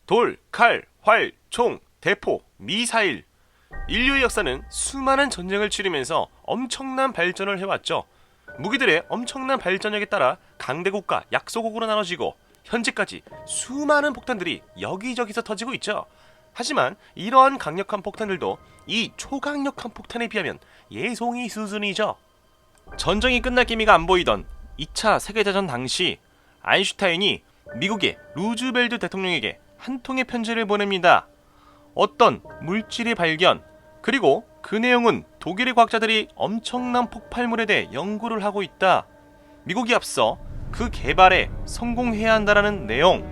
돌, 칼, 활, 총, 대포, 미사일. 인류의 역사는 수많은 전쟁을 치르면서 엄청난 발전을 해왔죠. 무기들의 엄청난 발전력에 따라 강대국과 약소국으로 나눠지고 현재까지 수많은 폭탄들이 여기저기서 터지고 있죠. 하지만 이러한 강력한 폭탄들도 이 초강력한 폭탄에 비하면 예송이 수준이죠. 전쟁이 끝날 기미가 안 보이던 2차 세계대전 당시 아인슈타인이 미국의 루즈벨트 대통령에게 한 통의 편지를 보냅니다. 어떤 물질의 발견, 그리고 그 내용은 독일의 과학자들이 엄청난 폭발물에 대해 연구를 하고 있다. 미국이 앞서 그 개발에 성공해야 한다라는 내용.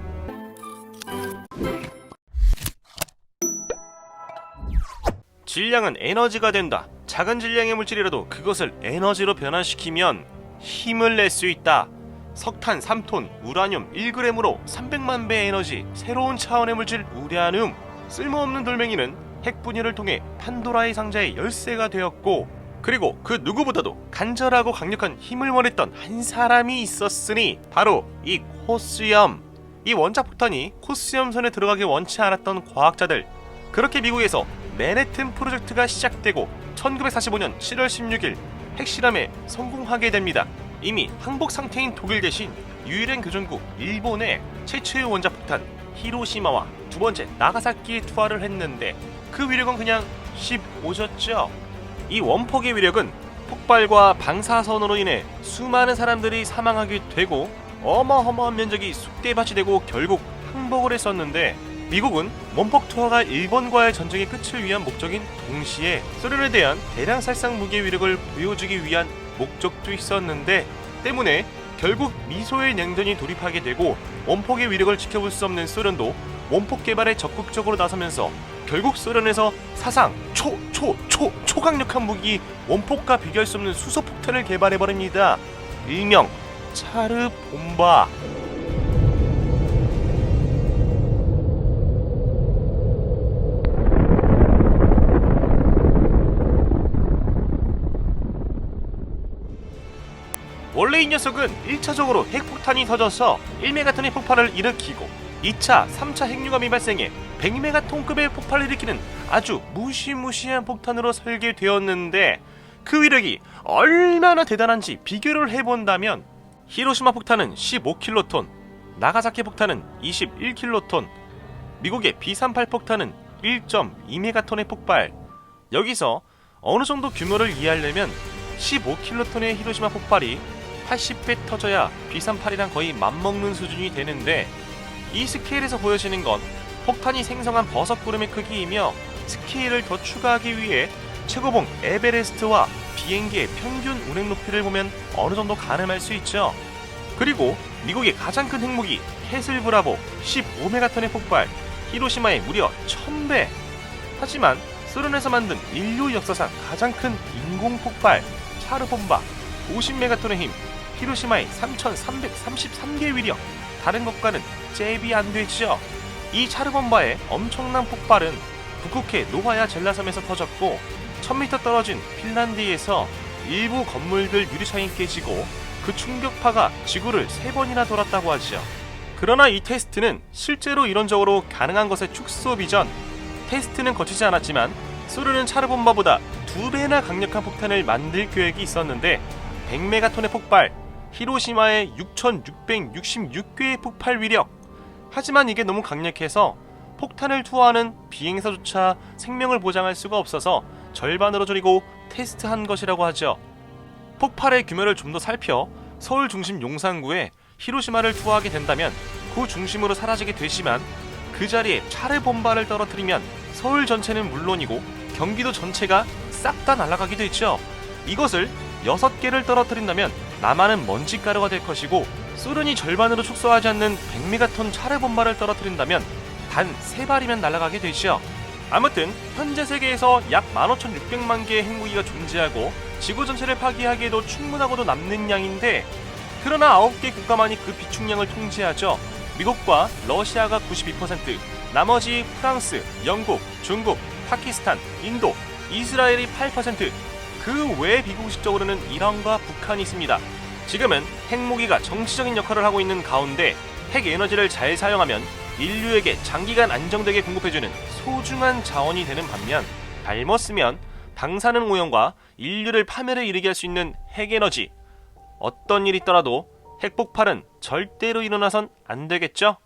질량은 에너지가 된다. 작은 질량의 물질이라도 그것을 에너지로 변환시키면 힘을 낼 수 있다. 석탄 3톤, 우라늄 1g으로 300만 배의 에너지, 새로운 차원의 물질 우라늄. 쓸모없는 돌멩이는 핵 분열을 통해 판도라의 상자의 열쇠가 되었고, 그리고 그 누구보다도 간절하고 강력한 힘을 원했던 한 사람이 있었으니 바로 이 코스염. 이 원자폭탄이 코스염 선에 들어가길 원치 않았던 과학자들. 그렇게 미국에서 맨해튼 프로젝트가 시작되고 1945년 7월 16일 핵실험에 성공하게 됩니다. 이미 항복 상태인 독일 대신 유일한 교전국 일본에 최초의 원자폭탄 히로시마와 두 번째 나가사키에 투하를 했는데 그 위력은 그냥 15졌죠. 이 원폭의 위력은 폭발과 방사선으로 인해 수많은 사람들이 사망하게 되고 어마어마한 면적이 쑥대밭이 되고 결국 항복을 했었는데, 미국은 원폭 투하가 일본과의 전쟁의 끝을 위한 목적인 동시에 소련에 대한 대량 살상 무기의 위력을 보여주기 위한 목적도 있었는데, 때문에 결국 미소의 냉전이 돌입하게 되고 원폭의 위력을 지켜볼 수 없는 소련도 원폭 개발에 적극적으로 나서면서 결국 소련에서 사상 초강력한 무기 원폭과 비교할 수 없는 수소폭탄을 개발해버립니다. 일명 차르 봄바. 원래 이 녀석은 1차적으로 핵폭탄이 터져서 1메가톤의 폭발을 일으키고 2차, 3차 핵융합이 발생해 100메가톤급의 폭발을 일으키는 아주 무시무시한 폭탄으로 설계되었는데, 그 위력이 얼마나 대단한지 비교를 해본다면 히로시마 폭탄은 15킬로톤, 나가사키 폭탄은 21킬로톤, 미국의 B38 폭탄은 1.2메가톤의 폭발. 여기서 어느 정도 규모를 이해하려면 15킬로톤의 히로시마 폭발이 80배 터져야 B38이랑 거의 맞먹는 수준이 되는데, 이 스케일에서 보여지는 건 폭탄이 생성한 버섯구름의 크기이며, 스케일을 더 추가하기 위해 최고봉 에베레스트와 비행기의 평균 운행 높이를 보면 어느 정도 가늠할 수 있죠. 그리고 미국의 가장 큰 핵무기 캐슬 브라보 15메가톤의 폭발, 히로시마의 무려 1000배. 하지만 소련에서 만든 인류 역사상 가장 큰 인공 폭발 차르본바 50메가톤의 힘, 히로시마의 3333개의 위력, 다른 것과는 잽이 안 되죠. 이 차르본바의 엄청난 폭발은 북극해 노바야 젤라섬에서 터졌고 1000m 떨어진 핀란드에서 일부 건물들 유리창이 깨지고 그 충격파가 지구를 3번이나 돌았다고 하죠. 그러나 이 테스트는 실제로 이론적으로 가능한 것의 축소 비전. 테스트는 거치지 않았지만 소련은 차르본바보다 2배나 강력한 폭탄을 만들 계획이 있었는데 100메가톤의 폭발, 히로시마의 6666개의 폭발 위력. 하지만 이게 너무 강력해서 폭탄을 투하하는 비행사조차 생명을 보장할 수가 없어서 절반으로 줄이고 테스트한 것이라고 하죠. 폭발의 규모를 좀 더 살펴 서울 중심 용산구에 히로시마를 투하하게 된다면 그 중심으로 사라지게 되지만, 그 자리에 차르본바를 떨어뜨리면 서울 전체는 물론이고 경기도 전체가 싹 다 날아가게 되죠. 이것을 6개를 떨어뜨린다면 남한은 먼지가루가 될 것이고, 소련이 절반으로 축소하지 않는 100메가톤 차르본바를 떨어뜨린다면 단 3발이면 날아가게 되죠. 아무튼 현재 세계에서 약 15,600만 개의 핵무기가 존재하고 지구 전체를 파괴하기에도 충분하고도 남는 양인데, 그러나 9개 국가만이 그 비축량을 통제하죠. 미국과 러시아가 92%, 나머지 프랑스, 영국, 중국, 파키스탄, 인도, 이스라엘이 8%, 그 외 비공식적으로는 이란과 북한이 있습니다. 지금은 핵무기가 정치적인 역할을 하고 있는 가운데 핵 에너지를 잘 사용하면 인류에게 장기간 안정되게 공급해주는 소중한 자원이 되는 반면, 잘못 쓰면 방사능 오염과 인류를 파멸에 이르게 할 수 있는 핵에너지, 어떤 일이 있더라도 핵폭발은 절대로 일어나선 안 되겠죠?